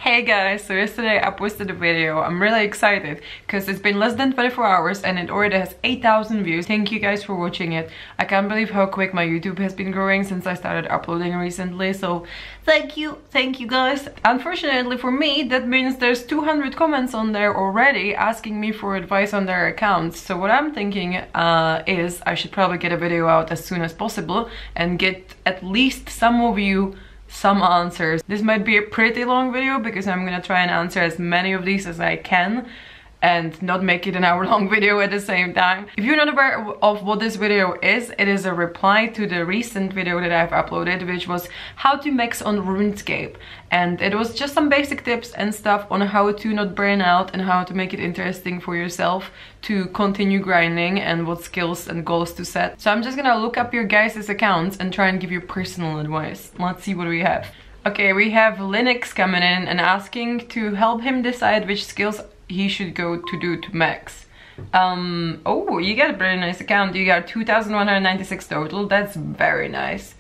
Hey guys, so yesterday I posted a video. I'm really excited because it's been less than 24 hours and it already has 8,000 views. Thank you guys for watching it. I can't believe how quick my YouTube has been growing since I started uploading recently, so thank you guys. Unfortunately for me, that means there's 200 comments on there already asking me for advice on their accounts. So what I'm thinking is I should probably get a video out as soon as possible and get at least some of you some answers. This might be a pretty long video because I'm gonna try and answer as many of these as I can and not make it an hour-long video at the same time. If you're not aware of what this video is, it is a reply to the recent video that I've uploaded, which was how to max on RuneScape. And it was just some basic tips and stuff on how to not burn out and how to make it interesting for yourself to continue grinding and what skills and goals to set. So I'm just gonna look up your guys' accounts and try and give you personal advice. Let's see what we have. Okay, we have Linux coming in and asking to help him decide which skills he should go to do to max. Oh, you got a pretty nice account. You got 2,196 total. That's very nice.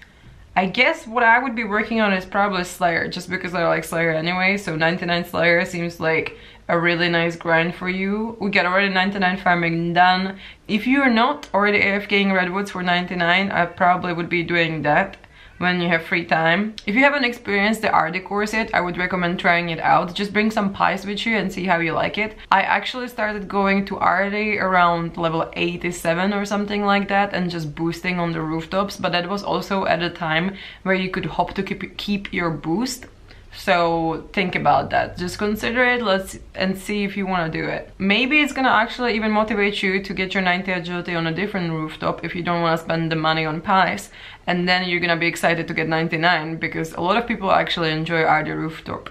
I guess what I would be working on is probably Slayer, just because I like Slayer anyway. So 99 Slayer seems like a really nice grind for you. We got already 99 farming done. If you're not already AFKing Redwoods for 99, I probably would be doing that when you have free time. If you haven't experienced the RD course yet, I would recommend trying it out. Just bring some pies with you and see how you like it. I actually started going to RD around level 87 or something like that and just boosting on the rooftops, but that was also at a time where you could hop to keep your boost. So think about that, just consider it, and see if you want to do it. Maybe it's gonna actually even motivate you to get your 90 agility on a different rooftop if you don't want to spend the money on pies, and then you're gonna be excited to get 99 because a lot of people actually enjoy RD rooftop.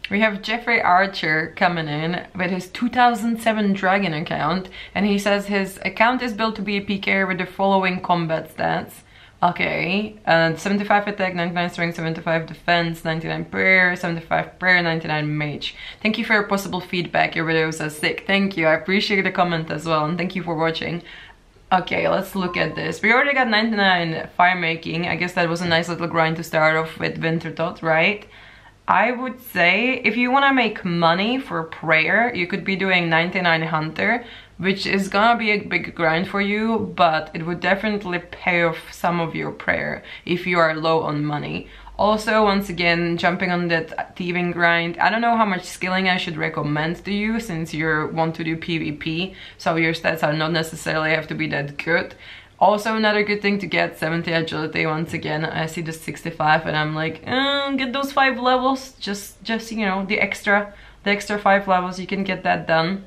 We have Jeffrey Archer coming in with his 2007 Dragon account, and he says his account is built to be a PKer with the following combat stats. Okay, 75 attack, 99 strength, 75 defense, 99 prayer, 75 prayer, 99 mage. Thank you for your possible feedback. Your videos are sick. Thank you. I appreciate the comment as well, and thank you for watching. Okay, let's look at this. We already got 99 fire making. I guess that was a nice little grind to start off with Winter Dot, right? I would say if you want to make money for prayer, you could be doing 99 hunter, which is gonna be a big grind for you, but it would definitely pay off some of your prayer if you are low on money. Also, once again, jumping on that thieving grind, I don't know how much skilling I should recommend to you since you want to do PvP, so your stats are not necessarily have to be that good. Also, another good thing to get 70 agility. Once again, I see the 65 and I'm like, get those 5 levels, just you know, the extra 5 levels, you can get that done.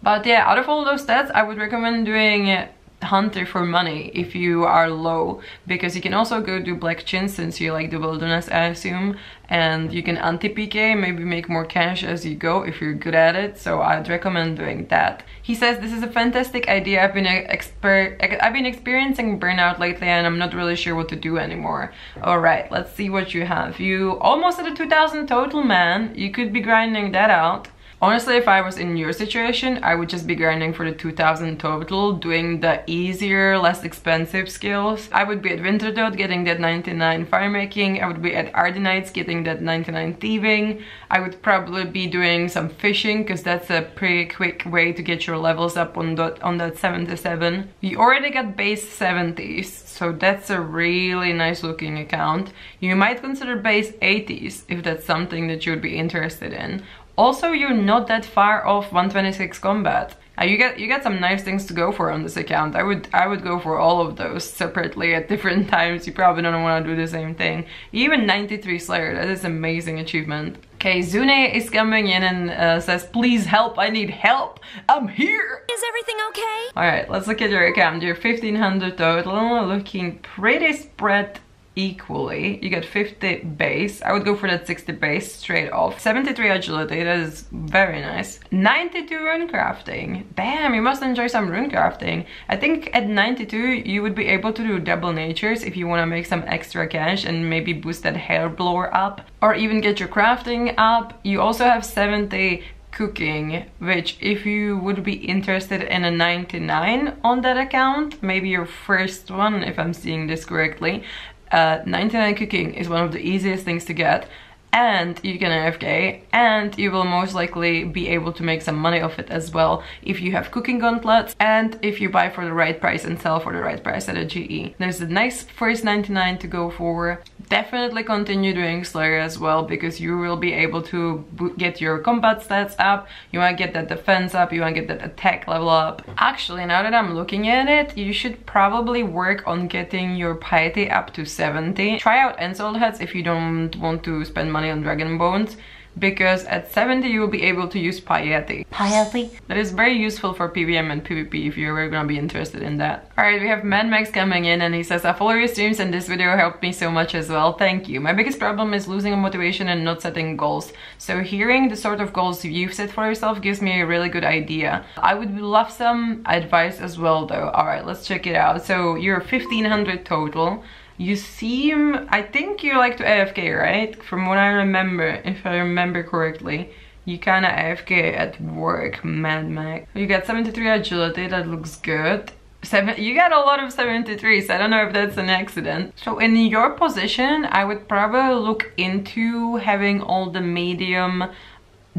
But yeah, out of all those stats, I would recommend doing Hunter for money if you are low, because you can also go do Black Chin since you like the wilderness, I assume, and you can anti-PK, maybe make more cash as you go if you're good at it, so I'd recommend doing that. He says this is a fantastic idea. I've been experiencing burnout lately and I'm not really sure what to do anymore. Alright, let's see what you have. You almost at a 2,000 total, man. You could be grinding that out. Honestly, if I was in your situation, I would just be grinding for the 2,000 total, doing the easier, less expensive skills. I would be at Winter Dot getting that 99 fire making. I would be at Ardenites getting that 99 thieving. I would probably be doing some fishing because that's a pretty quick way to get your levels up on that 77. You already got base 70s, so that's a really nice looking account. You might consider base 80s if that's something that you would be interested in. Also, you're not that far off 126 combat. You got some nice things to go for on this account. I would go for all of those separately at different times. You probably don't want to do the same thing. Even 93 Slayer, that is an amazing achievement. Okay, Zune is coming in and says, please help, I need help. I'm here. Is everything okay? Alright, let's look at your account. You're 1,500 total, looking pretty spread equally. You get 50 base. I would go for that 60 base straight off. 73 agility, that is very nice. 92 rune crafting. Damn, you must enjoy some rune crafting. I think at 92 you would be able to do double natures if you want to make some extra cash and maybe boost that hair blower up or even get your crafting up. You also have 70 cooking, which if you would be interested in a 99 on that account, maybe your first one if I'm seeing this correctly, 99 cooking is one of the easiest things to get, and you can AFK, and you will most likely be able to make some money off it as well if you have cooking gauntlets and if you buy for the right price and sell for the right price at a GE. There's a nice first 99 to go for. Definitely continue doing Slayer as well, because you will be able to get your combat stats up, you want to get that defense up, you want to get that attack level up. Actually, now that I'm looking at it, you should probably work on getting your piety up to 70. Try out Ensouled Heads if you don't want to spend money on Dragon Bones, because at 70 you will be able to use piety. Piety? That is very useful for PvM and PvP if you're ever gonna be interested in that. Alright, we have Mad Max coming in and he says, I follow your streams and this video helped me so much as well. Thank you. My biggest problem is losing motivation and not setting goals. So hearing the sort of goals you've set for yourself gives me a really good idea. I would love some advice as well though. Alright, let's check it out. So you're 1500 total. You seem, I think you like to AFK, right? From what I remember, if I remember correctly. You kinda AFK at work, Mad Max. You got 73 agility, that looks good. You got a lot of 73s, I don't know if that's an accident. So in your position, I would probably look into having all the medium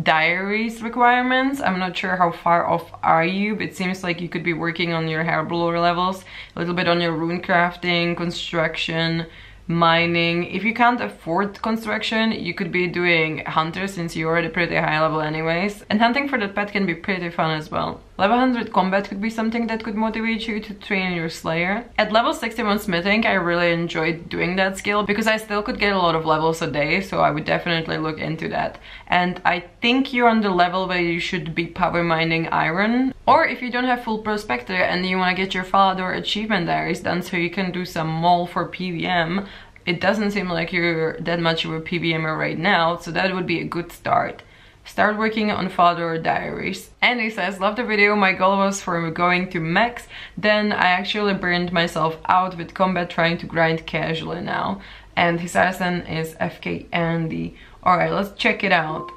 diaries requirements. I'm not sure how far off are you, but it seems like you could be working on your Herblore levels, a little bit on your rune crafting, construction, mining. If you can't afford construction, you could be doing hunter since you're already pretty high level anyways. And hunting for that pet can be pretty fun as well. Level 100 combat could be something that could motivate you to train your Slayer. At level 61 smithing, I really enjoyed doing that skill because I still could get a lot of levels a day, so I would definitely look into that. And I think you're on the level where you should be power mining iron. Or if you don't have full prospector and you want to get your Falador achievement diaries done so you can do some mole for PvM, it doesn't seem like you're that much of a PvMer right now, so that would be a good start. Start working on Falador diaries. And he says, love the video, my goal was for going to max, then I actually burned myself out with combat trying to grind casually now. And his assassin is FK Andy. Alright, let's check it out.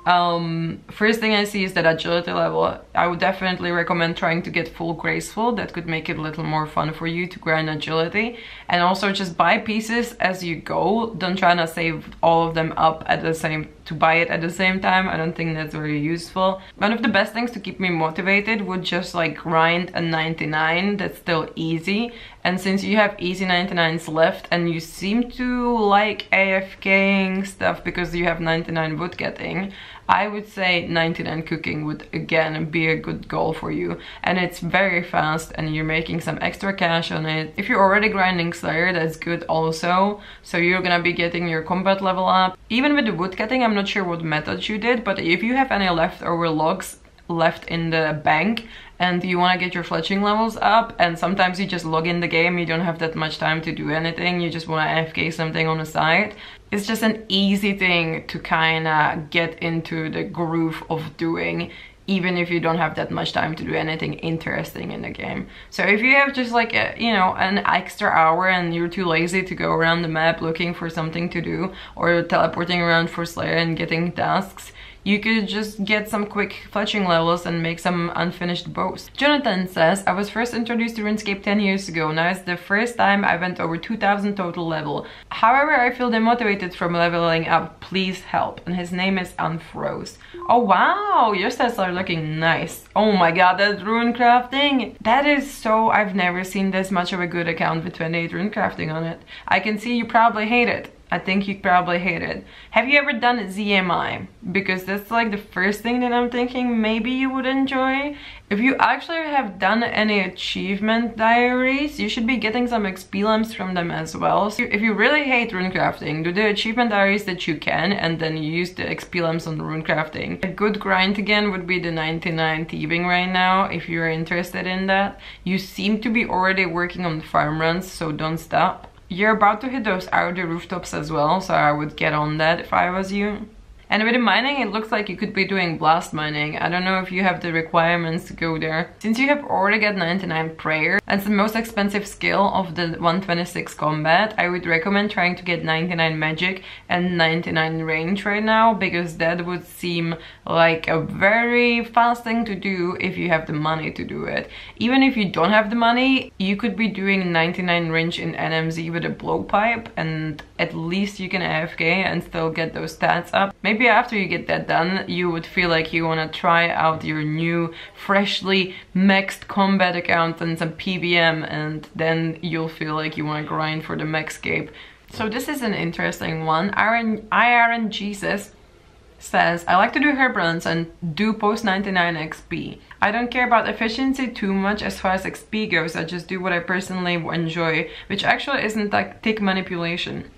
First thing I see is that agility level. I would definitely recommend trying to get full graceful. That could make it a little more fun for you to grind agility. And also just buy pieces as you go. Don't try to save all of them up at the same to buy it at the same time. I don't think that's very useful. One of the best things to keep me motivated would just like grind a 99. That's still easy. And since you have easy 99s left and you seem to like AFKing stuff because you have 99 wood getting, I would say 99 cooking would again be a good goal for you. And it's very fast and you're making some extra cash on it. If you're already grinding Slayer, that's good also. So you're gonna be getting your combat level up. Even with the wood getting, I'm not sure what method you did, but if you have any leftover logs left in the bank and you want to get your fletching levels up, and sometimes you just log in the game, you don't have that much time to do anything, you just want to AFK something on the side, it's just an easy thing to kind of get into the groove of doing, even if you don't have that much time to do anything interesting in the game. So if you have just like a, you know, an extra hour and you're too lazy to go around the map looking for something to do, or teleporting around for Slayer and getting tasks, you could just get some quick fletching levels and make some unfinished bows. Jonathan says, I was first introduced to Runescape 10 years ago. Now it's the first time I went over 2000 total level. However, I feel demotivated from leveling up. Please help. And his name is Unfroze. Oh wow, your stats are looking nice. Oh my god, that rune crafting. That is so, I've never seen this much of a good account with 28 rune crafting on it. I can see you probably hate it. I think you probably hate it. Have you ever done ZMI? Because that's like the first thing that I'm thinking maybe you would enjoy. If you actually have done any achievement diaries, you should be getting some XP lamps from them as well. So if you really hate runecrafting, do the achievement diaries that you can and then you use the XP lamps on the runecrafting. A good grind again would be the 99 thieving right now, if you're interested in that. You seem to be already working on farm runs, so don't stop. You're about to hit those outer rooftops as well, so I would get on that if I was you. And with the mining, it looks like you could be doing blast mining. I don't know if you have the requirements to go there. Since you have already got 99 prayer, and it's the most expensive skill of the 126 combat, I would recommend trying to get 99 magic and 99 range right now, because that would seem like a very fast thing to do if you have the money to do it. Even if you don't have the money, you could be doing 99 range in NMZ with a blowpipe, and at least you can AFK and still get those stats up. Maybe after you get that done, you would feel like you want to try out your new freshly maxed combat account and some PVM, and then you'll feel like you want to grind for the maxscape. So this is an interesting one. Iron Jesus says, I like to do herb runs and do post 99 XP. I don't care about efficiency too much as far as XP goes. I just do what I personally enjoy, which actually isn't like tick manipulation.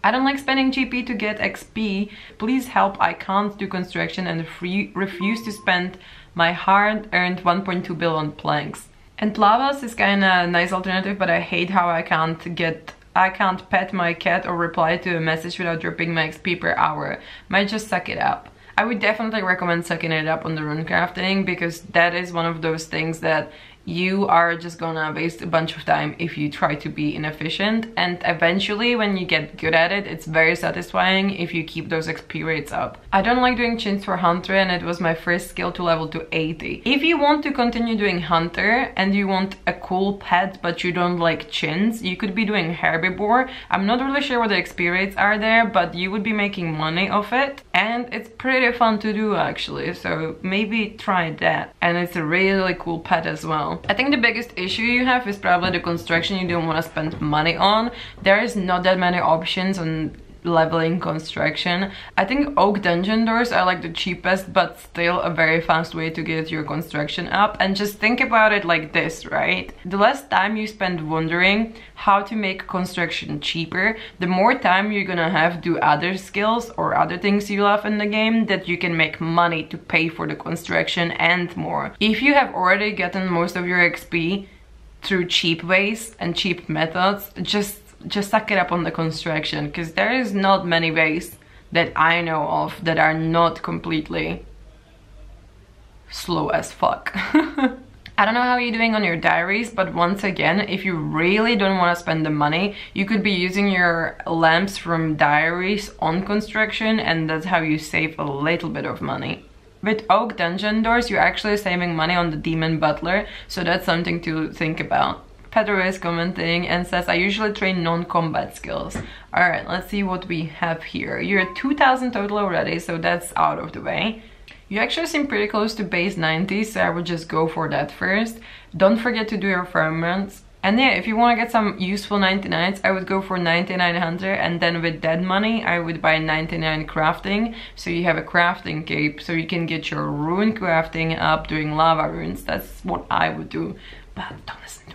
I don't like spending GP to get XP. Please help, I can't do construction and refuse to spend my hard-earned 1.2 bill on planks. And Lavas is kinda a nice alternative, but I hate how I can't pet my cat or reply to a message without dropping my XP per hour. Might just suck it up. I would definitely recommend sucking it up on the rune crafting, because that is one of those things that you are just gonna waste a bunch of time if you try to be inefficient, and eventually when you get good at it, it's very satisfying if you keep those XP rates up. I don't like doing chins for Hunter, and it was my first skill to level to 80. If you want to continue doing Hunter and you want a cool pet but you don't like chins, you could be doing Herbivore. I'm not really sure what the XP rates are there, but you would be making money off it, and it's pretty fun to do actually, so maybe try that. And it's a really cool pet as well. I think the biggest issue you have is probably the construction you don't want to spend money on. There is not that many options on leveling construction. I think oak dungeon doors are like the cheapest but still a very fast way to get your construction up. And just think about it like this, right? The less time you spend wondering how to make construction cheaper, the more time you're gonna have do other skills or other things you love in the game that you can make money to pay for the construction and more. If you have already gotten most of your XP through cheap ways and cheap methods, just suck it up on the construction, because there is not many ways that I know of that are not completely slow as fuck. I don't know how you're doing on your diaries, but once again, if you really don't want to spend the money, you could be using your lamps from diaries on construction, and that's how you save a little bit of money. With oak dungeon doors, you're actually saving money on the demon butler, so that's something to think about. Pedro is commenting and says, I usually train non-combat skills. Alright, let's see what we have here. You're at 2000 total already, so that's out of the way. You actually seem pretty close to base 90, so I would just go for that first. Don't forget to do your farm runs. And yeah, if you want to get some useful 99s, I would go for 99 hunter, and then with that money I would buy 99 crafting, so you have a crafting cape, so you can get your rune crafting up doing lava runes. That's what I would do, but don't listen to me.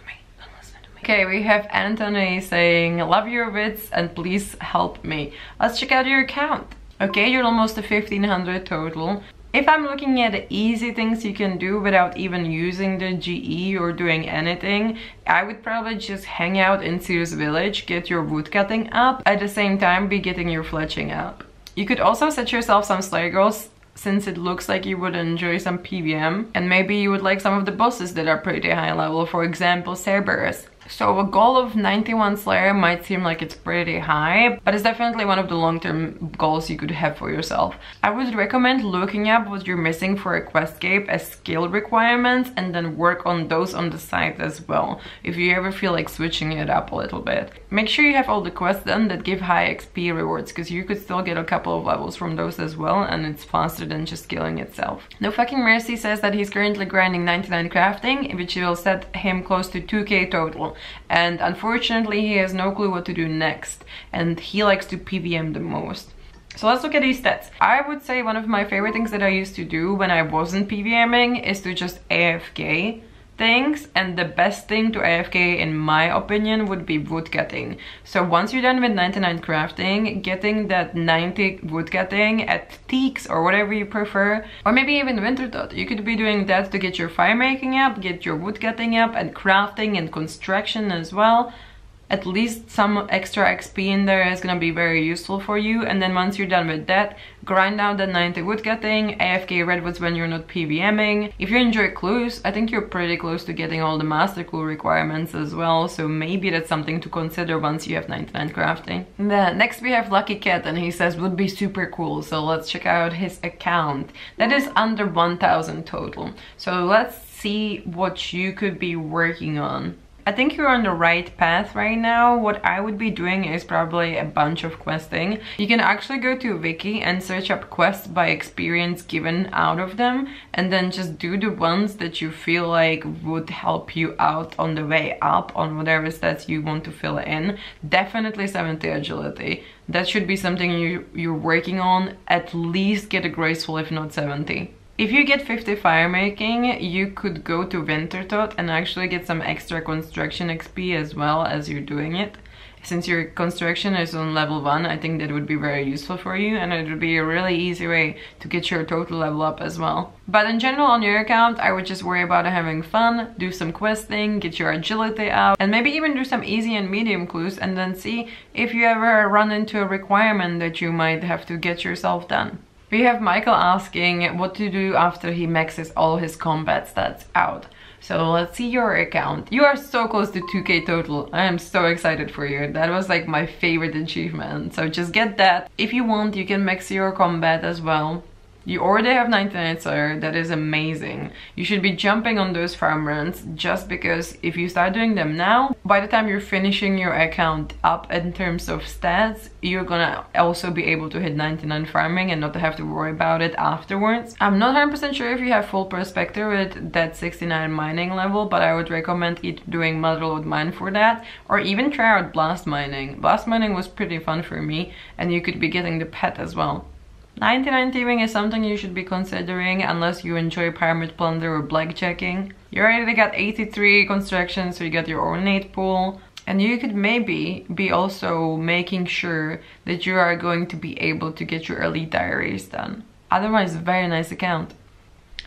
Okay, we have Anthony saying, love your wits and please help me. Let's check out your account. Okay, you're almost to 1500 total. If I'm looking at the easy things you can do without even using the GE or doing anything, I would probably just hang out in Sears Village, get your woodcutting up, at the same time be getting your fletching up. You could also set yourself some Slayer Girls, since it looks like you would enjoy some PVM, and maybe you would like some of the bosses that are pretty high level, for example Cerberus. So a goal of 91 Slayer might seem like it's pretty high, but it's definitely one of the long-term goals you could have for yourself. I would recommend looking up what you're missing for a questcape as skill requirements, and then work on those on the side as well, if you ever feel like switching it up a little bit. Make sure you have all the quests done that give high XP rewards, because you could still get a couple of levels from those as well, and it's faster than just killing itself. No Fucking Mercy says that he's currently grinding 99 crafting, which will set him close to 2k total. And unfortunately he has no clue what to do next, and he likes to PVM the most. So let's look at these stats. I would say one of my favorite things that I used to do when I wasn't PVMing is to just AFK things, and the best thing to AFK in my opinion would be woodcutting. So once you're done with 99 crafting, getting that 90 woodcutting at Teaks or whatever you prefer, or maybe even Winter Dot, you could be doing that to get your fire making up, get your woodcutting up, and crafting and construction as well. at least some extra XP in there is gonna be very useful for you. And then once you're done with that, grind out the 90 woodcutting, AFK redwoods when you're not PVMing. If you enjoy clues, I think you're pretty close to getting all the master clue requirements as well, so maybe that's something to consider once you have 99 crafting. Then next we have Lucky Cat, and he says would be super cool, so let's check out his account. That is under 1000 total, so let's see what you could be working on. I think you're on the right path right now. What I would be doing is probably a bunch of questing. You can actually go to Wiki and search up quests by experience given out of them, and then just do the ones that you feel like would help you out on the way up on whatever stats you want to fill in. Definitely 70 agility. That should be something you're working on. At least get a graceful, if not 70. If you get 50 fire making, you could go to Wintertot and actually get some extra construction XP as well as you're doing it. Since your construction is on level 1, I think that would be very useful for you, and it would be a really easy way to get your total level up as well. But in general, on your account, I would just worry about having fun, do some questing, get your agility up, and maybe even do some easy and medium clues, and then see if you ever run into a requirement that you might have to get yourself done. We have Michael asking what to do after he maxes all his combat stats out. So let's see your account. You are so close to 2k total. I am so excited for you. That was like my favorite achievement. So just get that. If you want, you can max your combat as well. You already have 99 Slayer, that is amazing. You should be jumping on those farm runs just because if you start doing them now, by the time you're finishing your account up in terms of stats, you're gonna also be able to hit 99 farming and not have to worry about it afterwards. I'm not 100% sure if you have full perspective with that 69 mining level, but I would recommend either doing Motherlode Mine for that, or even try out Blast Mining. Blast Mining was pretty fun for me, and you could be getting the pet as well. 99 thieving is something you should be considering unless you enjoy pyramid plunder or blackjacking. You already got 83 construction, so you got your ornate pool. And you could maybe be also making sure that you are going to be able to get your elite diaries done. Otherwise, very nice account.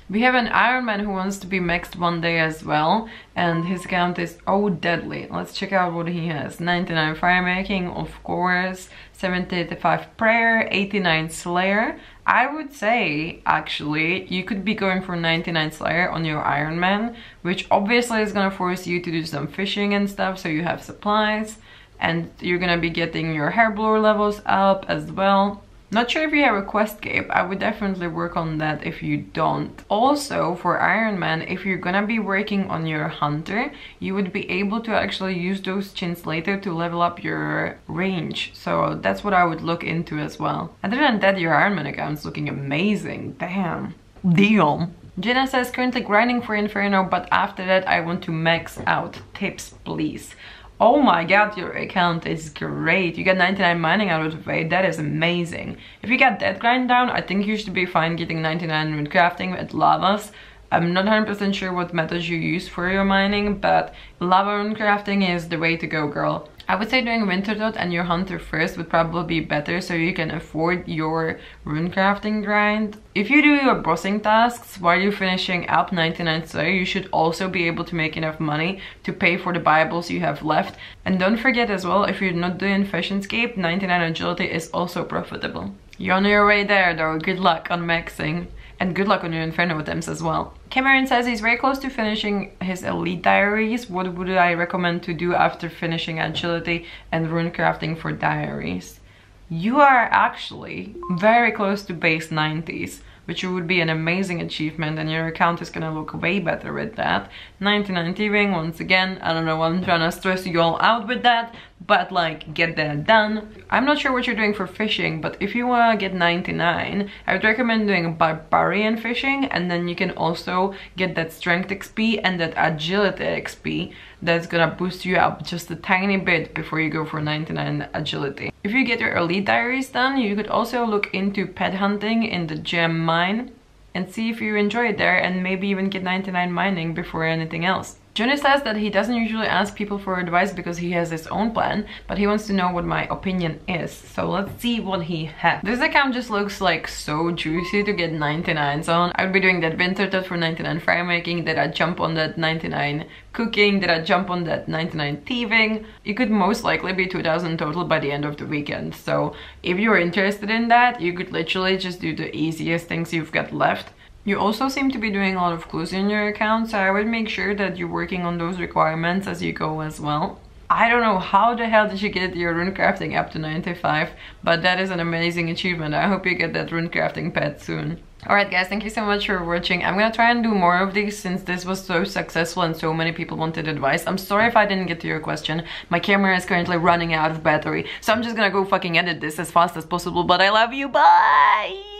We have an Iron Man who wants to be maxed one day as well, and his account is oh deadly. Let's check out what he has. 99 fire making, of course, 75 prayer, 89 slayer. I would say actually you could be going for 99 slayer on your Iron Man, which obviously is gonna force you to do some fishing and stuff, so you have supplies, and you're gonna be getting your hairblower levels up as well. Not sure if you have a quest cape. I would definitely work on that if you don't. Also, for Iron Man, if you're gonna be working on your hunter, you would be able to actually use those chins later to level up your range. So that's what I would look into as well. Other than that, your Iron Man account's looking amazing. Damn. Deal. Jenna says currently grinding for Inferno, but after that I want to max out. Tips, please. Oh my god, your account is great. You got 99 mining out of the way. That is amazing. If you got that grind down, I think you should be fine getting 99 with crafting with lavas. I'm not 100% sure what methods you use for your mining, but lava rune crafting is the way to go, girl. I would say doing Wintertot and your hunter first would probably be better, so you can afford your rune crafting grind. If you do your bossing tasks while you're finishing up 99 Slayer, you should also be able to make enough money to pay for the Bibles you have left. And don't forget as well, if you're not doing Fashionscape, 99 agility is also profitable. You're on your way there though. Good luck on maxing. And good luck on your Inferno attempts as well. Cameron says he's very close to finishing his elite diaries. What would I recommend to do after finishing agility and rune crafting for diaries? You are actually very close to base 90s, which would be an amazing achievement, and your account is gonna look way better with that. 99 thieving, once again, I don't know why I'm trying to stress you all out with that, but like, get that done. I'm not sure what you're doing for fishing, but if you wanna get 99, I would recommend doing barbarian fishing, and then you can also get that strength XP and that agility XP that's gonna boost you up just a tiny bit before you go for 99 agility. If you get your elite diaries done, you could also look into pet hunting in the gem mine and see if you enjoy it there, and maybe even get 99 mining before anything else. Johnny says that he doesn't usually ask people for advice because he has his own plan, but he wants to know what my opinion is. So let's see what he has. This account just looks like so juicy to get 99s on. I would be doing that winter tot for 99 fire making, that I jump on that 99 cooking, that I jump on that 99 thieving. You could most likely be 2000 total by the end of the weekend. So if you're interested in that, you could literally just do the easiest things you've got left. You also seem to be doing a lot of clues in your account, so I would make sure that you're working on those requirements as you go as well. I don't know how the hell did you get your rune crafting up to 95, but that is an amazing achievement. I hope you get that rune crafting pet soon. Alright guys, thank you so much for watching. I'm gonna try and do more of these since this was so successful and so many people wanted advice. I'm sorry if I didn't get to your question. My camera is currently running out of battery, so I'm just gonna go fucking edit this as fast as possible, but I love you, bye!